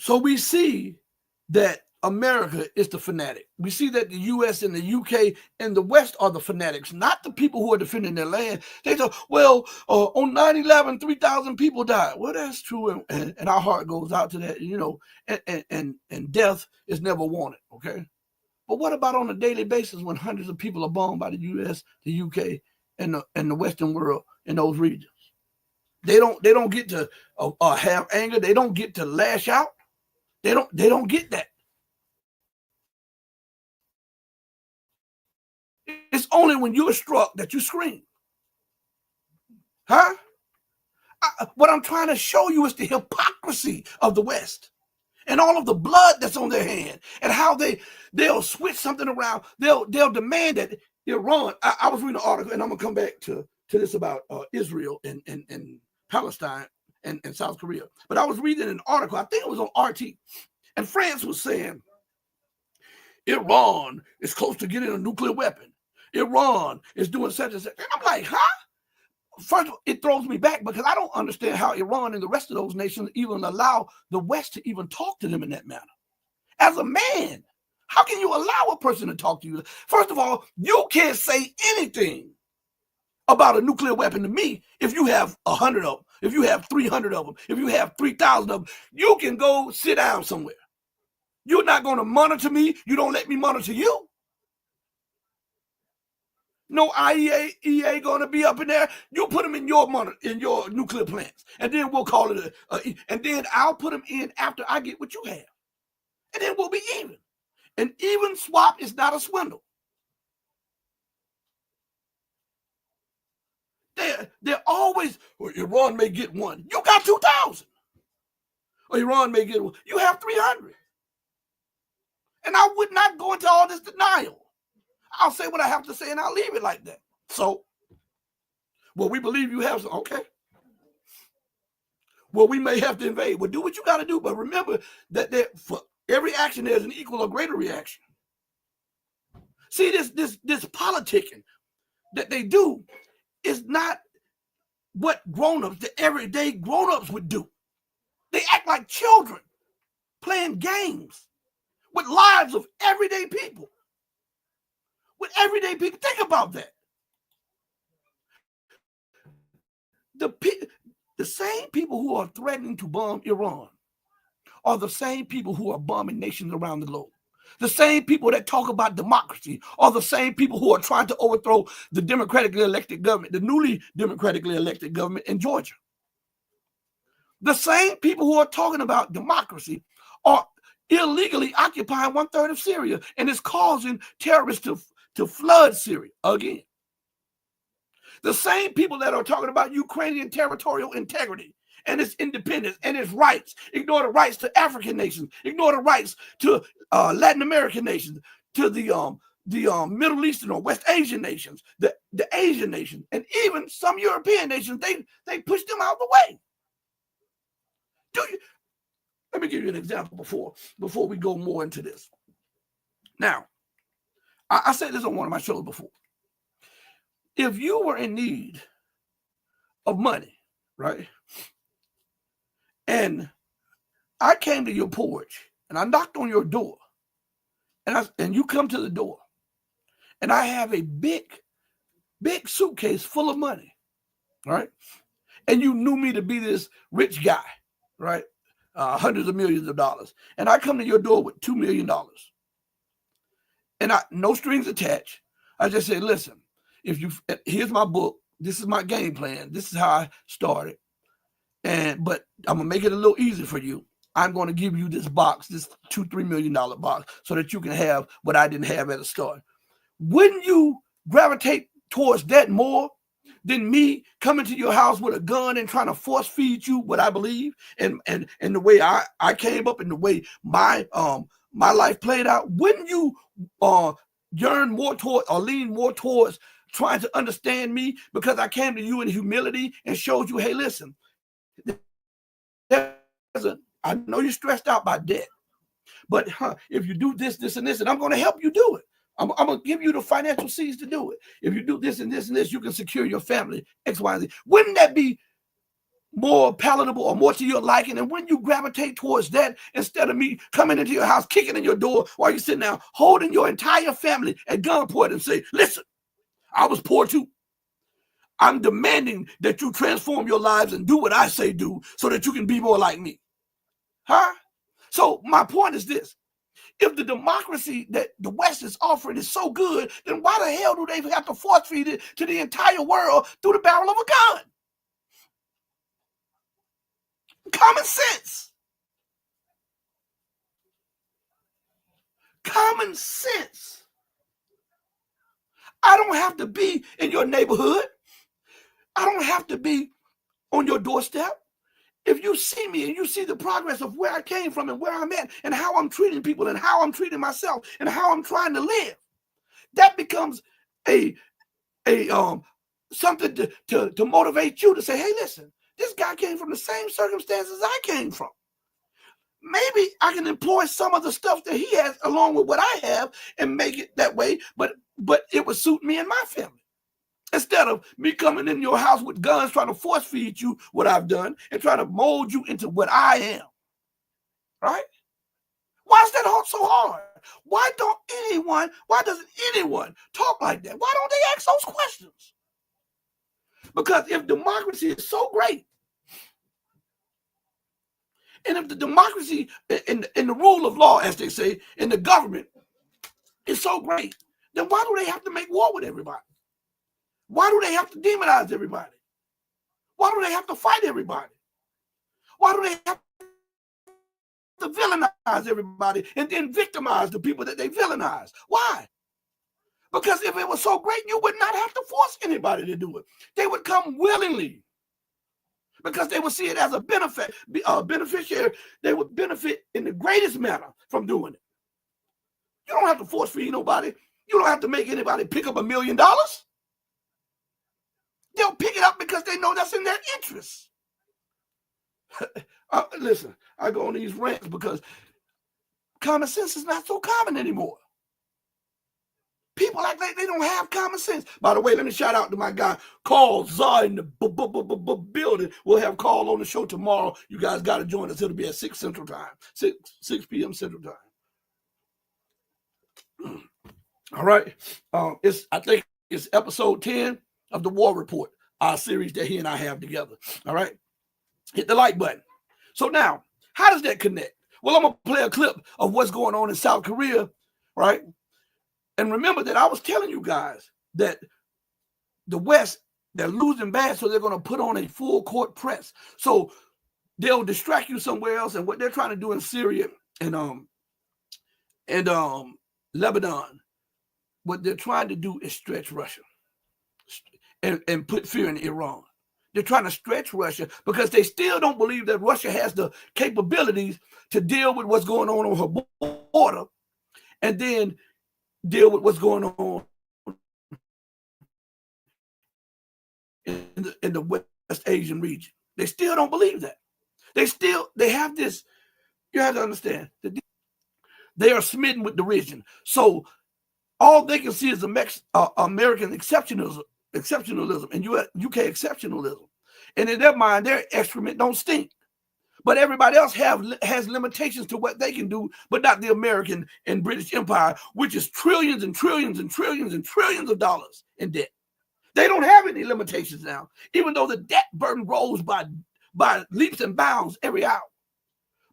So we see that America is the fanatic. We see that the U.S. and the UK and the West are the fanatics, not the people who are defending their land. They say, well, on 9/11, 3,000 people died. Well, that's true, and our heart goes out to that, you know, and death is never wanted, okay? But what about on a daily basis when hundreds of people are bombed by the U.S., the UK, and the Western world in those regions? They don't get to have anger. They don't get to lash out. They don't get that. It's only when you're struck that you scream. Huh? What I'm trying to show you is the hypocrisy of the West and all of the blood that's on their hand and how they'll switch something around. They'll demand that Iran. I was reading an article, and I'm gonna come back to this about Israel and Palestine and South Korea. But I was reading an article, I think it was on RT, and France was saying Iran is close to getting a nuclear weapon. Iran is doing such and such. And I'm like, huh? First, it throws me back because I don't understand how Iran and the rest of those nations even allow the West to even talk to them in that manner. As a man, how can you allow a person to talk to you? First of all, you can't say anything about a nuclear weapon to me if you have 100 of them, if you have 300 of them, if you have 3,000 of them. You can go sit down somewhere. You're not going to monitor me. You don't let me monitor you. No IAEA going to be up in there. You put them in your nuclear plants, and then we'll call it and then I'll put them in after I get what you have, and then we'll be even. An even swap is not a swindle. They're always, well, Iran may get one. You got 2,000. Or Iran may get one. You have 300. And I would not go into all this denial. I'll say what I have to say, and I'll leave it like that. So, well, we believe you have some. Okay. Well, we may have to invade. Well, do what you got to do. But remember that for every action, there's an equal or greater reaction. See, this politicking that they do is not what grown-ups, the everyday grown-ups would do. They act like children playing games with lives of everyday people. With everyday people. Think about that. The same people who are threatening to bomb Iran are the same people who are bombing nations around the globe. The same people that talk about democracy are the same people who are trying to overthrow the democratically elected government, the newly democratically elected government in Georgia. The same people who are talking about democracy are illegally occupying 1/3 of Syria, and it's causing terrorists to flood Syria again. The same people that are talking about Ukrainian territorial integrity and its independence and its rights, ignore the rights to African nations, ignore the rights to Latin American nations, to the Middle Eastern or West Asian nations, the Asian nations, and even some European nations, they push them out of the way. Let me give you an example before we go more into this. Now, I said this on one of my shows before. If you were in need of money, right, and I came to your porch and I knocked on your door, and you come to the door, and I have a big suitcase full of money, right, and you knew me to be this rich guy, right, hundreds of millions of dollars, and I come to your door with $2 million. And no strings attached. I just say, listen, here's my book. This is my game plan. This is how I started. But I'm gonna make it a little easier for you. I'm gonna give you this box, this $2-3 million box, so that you can have what I didn't have at the start. Wouldn't you gravitate towards that more than me coming to your house with a gun and trying to force feed you what I believe and the way I came up and the way my life played out? Wouldn't you yearn more toward or lean more towards trying to understand me because I came to you in humility and showed you, hey, listen, I know you're stressed out by debt, but if you do this, this, and this, and I'm going to help you do it. I'm going to give you the financial seeds to do it. If you do this and this and this, you can secure your family, X, Y, and Z. Wouldn't that be more palatable or more to your liking. And when you gravitate towards that, instead of me coming into your house, kicking in your door while you're sitting down, holding your entire family at gunpoint and say, listen, I was poor too. I'm demanding that you transform your lives and do what I say do so that you can be more like me. Huh? So my point is this. If the democracy that the West is offering is so good, then why the hell do they have to force feed it to the entire world through the barrel of a gun? Common sense. Common sense. I don't have to be in your neighborhood. I don't have to be on your doorstep. If you see me and you see the progress of where I came from and where I'm at and how I'm treating people and how I'm treating myself and how I'm trying to live, that becomes a something to motivate you to say, hey, listen, this guy came from the same circumstances I came from. Maybe I can employ some of the stuff that he has along with what I have and make it that way, but it would suit me and my family. Instead of me coming in your house with guns trying to force feed you what I've done and trying to mold you into what I am. Right? Why is that so hard? Why doesn't anyone talk like that? Why don't they ask those questions? Because if democracy is so great, and if the democracy in the rule of law, as they say, in the government is so great, then why do they have to make war with everybody? Why do they have to demonize everybody? Why do they have to fight everybody? Why do they have to villainize everybody and then victimize the people that they villainize? Why? Because if it was so great, you would not have to force anybody to do it. They would come willingly because they would see it as a beneficiary. They would benefit in the greatest manner from doing it. You don't have to force feed nobody. You don't have to make anybody pick up $1 million. They'll pick it up because they know that's in their interest. Listen, I go on these rants because common sense is not so common anymore. People act like they don't have common sense. By the way, let me shout out to my guy, Carl Zah in the building. We'll have Carl on the show tomorrow. You guys got to join us. It'll be at 6 Central Time, 6 p.m. Central Time. All right. I think it's episode 10 of the War Report, our series that he and I have together. All right. Hit the like button. So now, how does that connect? Well, I'm going to play a clip of what's going on in South Korea, right? And remember that I was telling you guys that the West, they're losing bad, so they're going to put on a full court press. So they'll distract you somewhere else. And what they're trying to do in Syria and Lebanon, what they're trying to do is stretch Russia and put fear in Iran. They're trying to stretch Russia because they still don't believe that Russia has the capabilities to deal with what's going on her border and then deal with what's going on in the West Asian region. They still don't believe that. They have this, you have to understand, that they are smitten with derision. So all they can see is American exceptionalism and UK exceptionalism. And in their mind, their excrement don't stink. But everybody else has limitations to what they can do, but not the American and British Empire, which is trillions and trillions and trillions and trillions of dollars in debt. They don't have any limitations now, even though the debt burden grows by leaps and bounds every hour.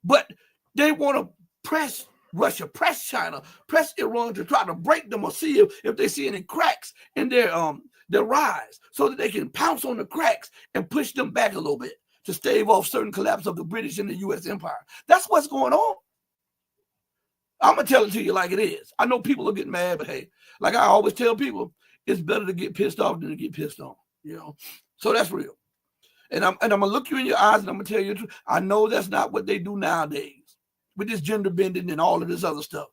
But they want to press Russia, press China, press Iran to try to break them or see if they see any cracks in their rise so that they can pounce on the cracks and push them back a little bit to stave off certain collapse of the British and the U.S. empire. That's what's going on. I'm going to tell it to you like it is. I know people are getting mad, but hey, like I always tell people, it's better to get pissed off than to get pissed on, you know? So that's real. And I'm going to look you in your eyes and I'm going to tell you the truth. I know that's not what they do nowadays with this gender bending and all of this other stuff.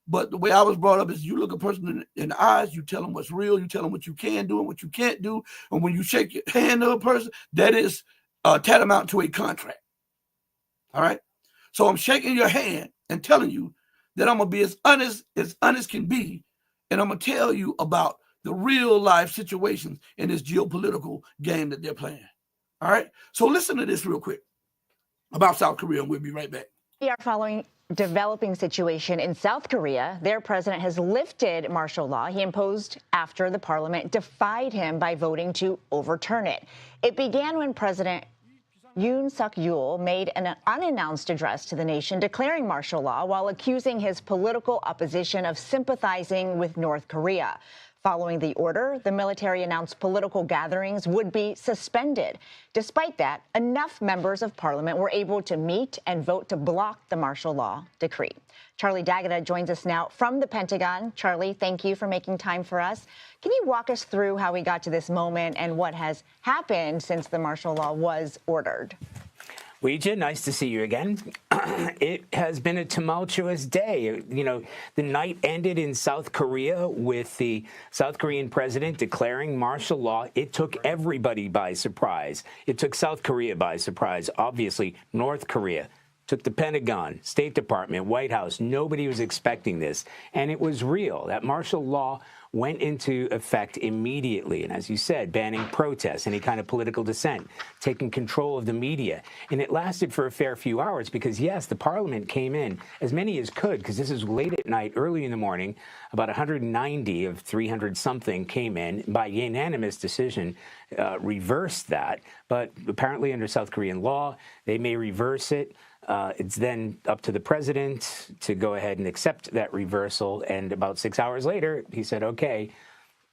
But the way I was brought up is you look a person in the eyes, you tell them what's real, you tell them what you can do and what you can't do. And when you shake your hand to a person, that is tantamount to a contract. All right. So I'm shaking your hand and telling you that I'm going to be as honest can be. And I'm going to tell you about the real life situations in this geopolitical game that they're playing. All right. So listen to this real quick about South Korea, and we'll be right back. We are following developing situation in South Korea. Their president has lifted martial law he imposed after the parliament defied him by voting to overturn it. It began when President Yoon Suk-yeol made an unannounced address to the nation declaring martial law while accusing his political opposition of sympathizing with North Korea. Following the order, the military announced political gatherings would be suspended. Despite that, enough members of parliament were able to meet and vote to block the martial law decree. Charlie D'Agata joins us now from the Pentagon. Charlie, thank you for making time for us. Can you walk us through how we got to this moment and what has happened since the martial law was ordered? Ouija, nice to see you again. It has been a tumultuous day. You know, the night ended in South Korea with the South Korean president declaring martial law. It took everybody by surprise. It took South Korea by surprise. Obviously, North Korea took the Pentagon, State Department, White House. Nobody was expecting this. And it was real. That martial law went into effect immediately. And as you said, banning protests, any kind of political dissent, taking control of the media. And it lasted for a fair few hours because, yes, the parliament came in, as many as could, because this is late at night, early in the morning. About 190 of 300-something came in. By unanimous decision, reversed that. But apparently under South Korean law, they may reverse it. It's then up to the president to go ahead and accept that reversal. And about 6 hours later, he said, OK,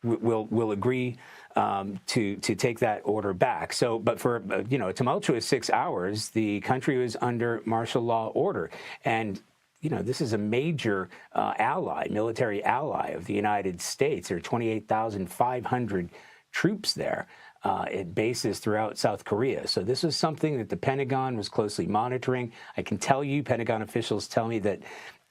we'll agree to take that order back. So but for, a tumultuous 6 hours, the country was under martial law order. And this is a major ally, military ally of the United States. There are 28,500 troops there at bases throughout South Korea. So this was something that the Pentagon was closely monitoring. I can tell you, Pentagon officials tell me that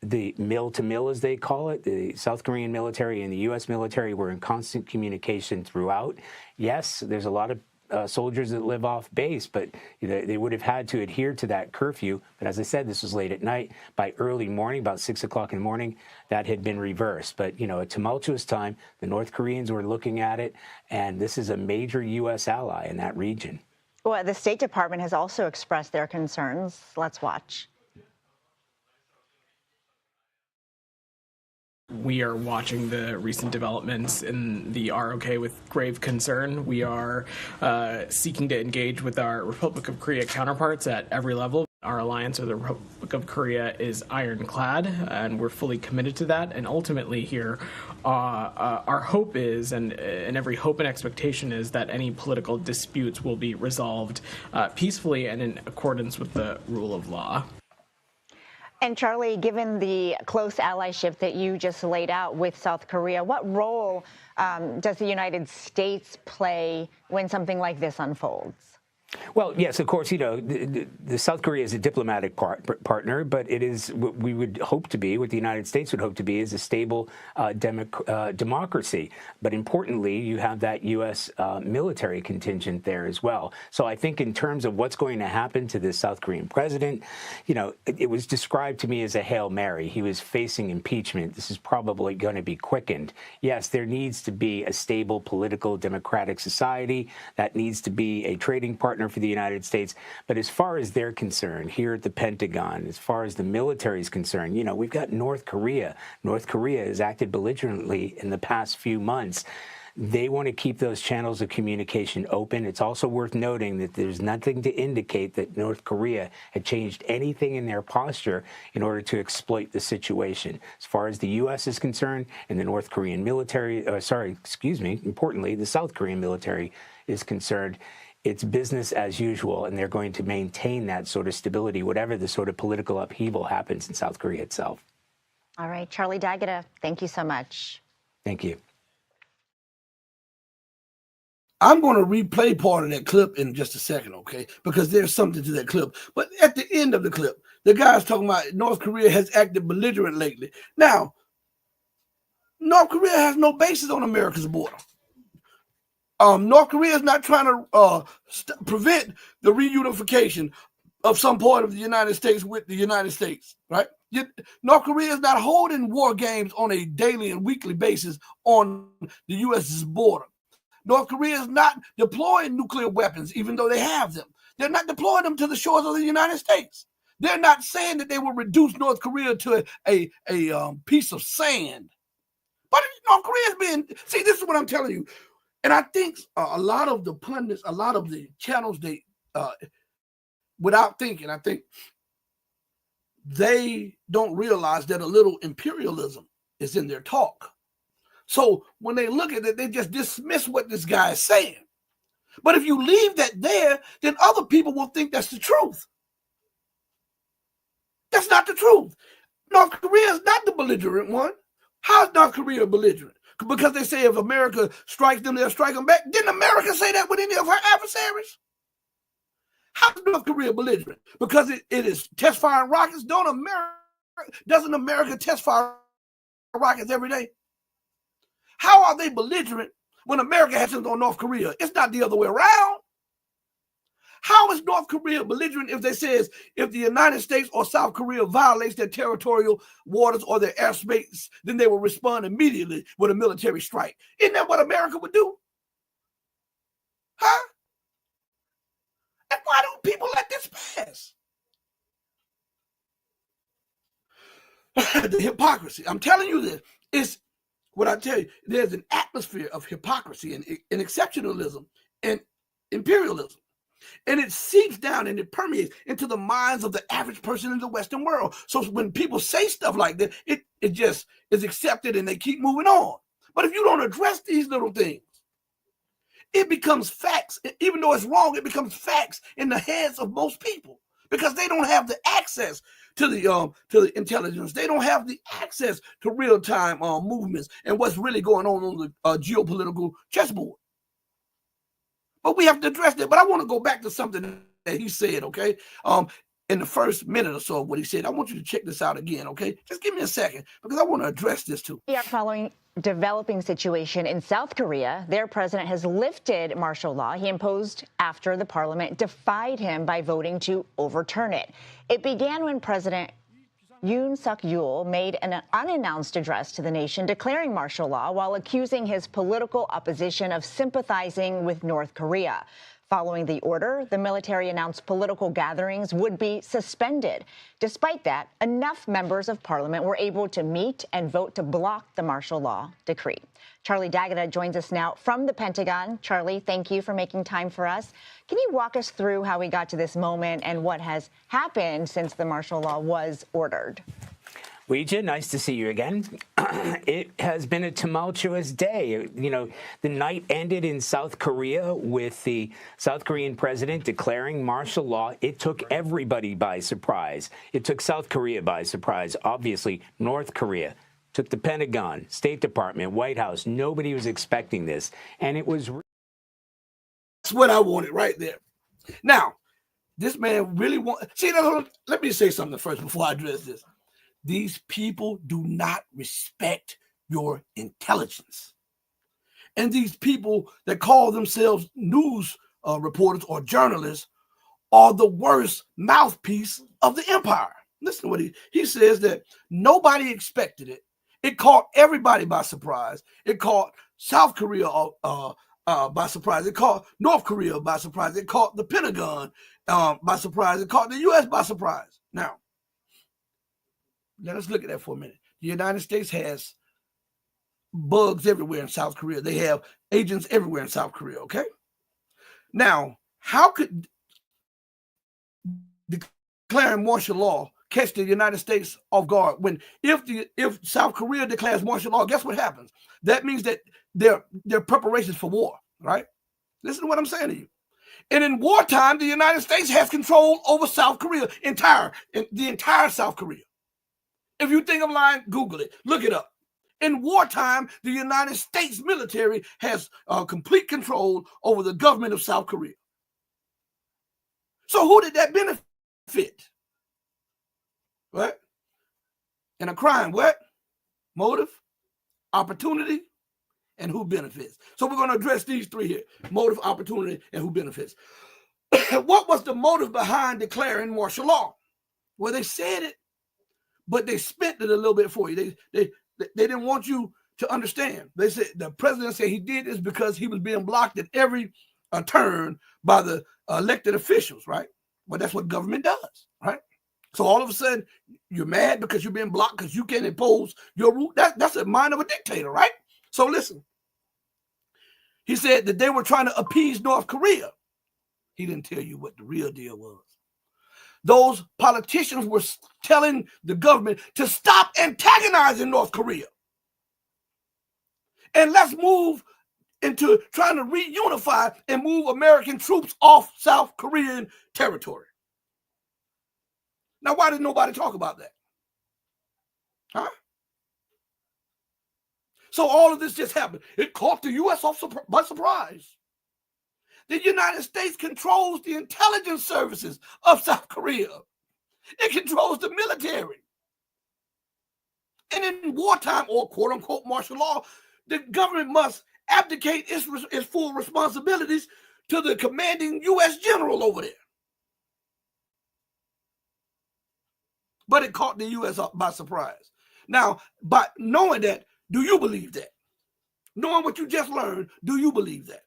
the mill-to-mill, as they call it, the South Korean military and the U.S. military were in constant communication throughout. Yes, there's a lot of soldiers that live off base, but they would have had to adhere to that curfew. But as I said, this was late at night. By early morning, about 6 o'clock in the morning, that had been reversed. But, a tumultuous time. The North Koreans were looking at it, and this is a major U.S. ally in that region. Well, the State Department has also expressed their concerns. Let's watch. We are watching the recent developments in the ROK with grave concern. We are seeking to engage with our Republic of Korea counterparts at every level. Our alliance with the Republic of Korea is ironclad, and we're fully committed to that. And ultimately here, our hope is, and every hope and expectation is, that any political disputes will be resolved peacefully and in accordance with the rule of law. And Charlie, given the close allyship that you just laid out with South Korea, what role does the United States play when something like this unfolds? Well, yes, of course, the South Korea is a diplomatic partner, but it is what we would hope to be, what the United States would hope to be, is a stable democracy. But importantly, you have that U.S. military contingent there as well. So I think in terms of what's going to happen to this South Korean president, it was described to me as a Hail Mary. He was facing impeachment. This is probably going to be quickened. Yes, there needs to be a stable political democratic society. That needs to be a trading partner for the United States. But as far as they're concerned, here at the Pentagon, as far as the military is concerned, we've got North Korea. North Korea has acted belligerently in the past few months. They want to keep those channels of communication open. It's also worth noting that there's nothing to indicate that North Korea had changed anything in their posture in order to exploit the situation. As far as the U.S. is concerned and the North Korean military, importantly, the South Korean military is concerned, it's business as usual, and they're going to maintain that sort of stability, whatever the sort of political upheaval happens in South Korea itself. All right, Charlie D'Agata, thank you so much. Thank you. I'm going to replay part of that clip in just a second, okay? Because there's something to that clip. But at the end of the clip, the guy's talking about North Korea has acted belligerent lately. Now, North Korea has no bases on America's border. North Korea is not trying to prevent the reunification of some part of the United States with the United States, right? North Korea is not holding war games on a daily and weekly basis on the U.S.'s border. North Korea is not deploying nuclear weapons, even though they have them. They're not deploying them to the shores of the United States. They're not saying that they will reduce North Korea to a piece of sand. But North Korea is being, see, this is what I'm telling you. And I think a lot of the pundits, a lot of the channels, they, without thinking, I think they don't realize that a little imperialism is in their talk. So when they look at it, they just dismiss what this guy is saying. But if you leave that there, then other people will think that's the truth. That's not the truth. North Korea is not the belligerent one. How is North Korea belligerent? Because they say if America strikes them, they'll strike them back. Didn't America say that with any of her adversaries? How is North Korea belligerent? Because it is test firing rockets. Doesn't America test fire rockets every day? How are they belligerent when America has something on North Korea? It's not the other way around. How is North Korea belligerent if they says if the United States or South Korea violates their territorial waters or their airspace, then they will respond immediately with a military strike? Isn't that what America would do? Huh? And why don't people let this pass? The hypocrisy. I'm telling you this. It's what I tell you. There's an atmosphere of hypocrisy and exceptionalism and imperialism. And it seeps down and it permeates into the minds of the average person in the Western world. So when people say stuff like that, it just is accepted and they keep moving on. But if you don't address these little things, it becomes facts. Even though it's wrong, it becomes facts in the heads of most people because they don't have the access to the intelligence. They don't have the access to real-time movements and what's really going on the geopolitical chessboard. But we have to address that. But I want to go back to something that he said, okay? In the first minute or so of what he said, I want you to check this out again, okay? Just give me a second because I want to address this too. We are following developing situation in South Korea. Their president has lifted martial law he imposed after the parliament defied him by voting to overturn it. It began when President Yoon Suk-yeol made an unannounced address to the nation declaring martial law while accusing his political opposition of sympathizing with North Korea. Following the order, the military announced political gatherings would be suspended. Despite that, enough members of parliament were able to meet and vote to block the martial law decree. Charlie D'Agata joins us now from the Pentagon. Charlie, thank you for making time for us. Can you walk us through how we got to this moment and what has happened since the martial law was ordered? Ouija, nice to see you again. It has been a tumultuous day. You know, the night ended in South Korea with the South Korean president declaring martial law. It took everybody by surprise. It took South Korea by surprise. Obviously, North Korea took the Pentagon, State Department, White House. Nobody was expecting this. And it was... That's what I wanted right there. Now, this man really see, let me say something first before I address this. These people do not respect your intelligence. And these people that call themselves news reporters or journalists are the worst mouthpiece of the empire. Listen to what he says, that nobody expected it. It caught everybody by surprise. It caught South Korea by surprise. It caught North Korea by surprise. It caught the Pentagon by surprise. It caught the U.S. by surprise. Now, let us look at that for a minute. The United States has bugs everywhere in South Korea. They have agents everywhere in South Korea, okay? Now, how could declaring martial law catch the United States off guard when if South Korea declares martial law, guess what happens? That means that they're preparations for war, right? Listen to what I'm saying to you. And in wartime, the United States has control over South Korea, the entire South Korea. If you think I'm lying, Google it. Look it up. In wartime, the United States military has complete control over the government of South Korea. So who did that benefit? What? In a crime, what? Motive, opportunity, and who benefits. So we're going to address these three here. Motive, opportunity, and who benefits. What was the motive behind declaring martial law? Well, they said it, but they spent it a little bit for you. They didn't want you to understand. They said the president said he did this because he was being blocked at every turn by the elected officials, right? Well, that's what government does, right? So all of a sudden, you're mad because you're being blocked because you can't impose your rule. That's the mind of a dictator, right? So listen, he said that they were trying to appease North Korea. He didn't tell you what the real deal was. Those politicians were telling the government to stop antagonizing North Korea. And let's move into trying to reunify and move American troops off South Korean territory. Now, why did nobody talk about that? Huh? So all of this just happened. It caught the U.S. by surprise. The United States controls the intelligence services of South Korea. It controls the military. And in wartime, or quote-unquote martial law, the government must abdicate its full responsibilities to the commanding U.S. general over there. But it caught the U.S. up by surprise. Now, by knowing that, do you believe that? Knowing what you just learned, do you believe that?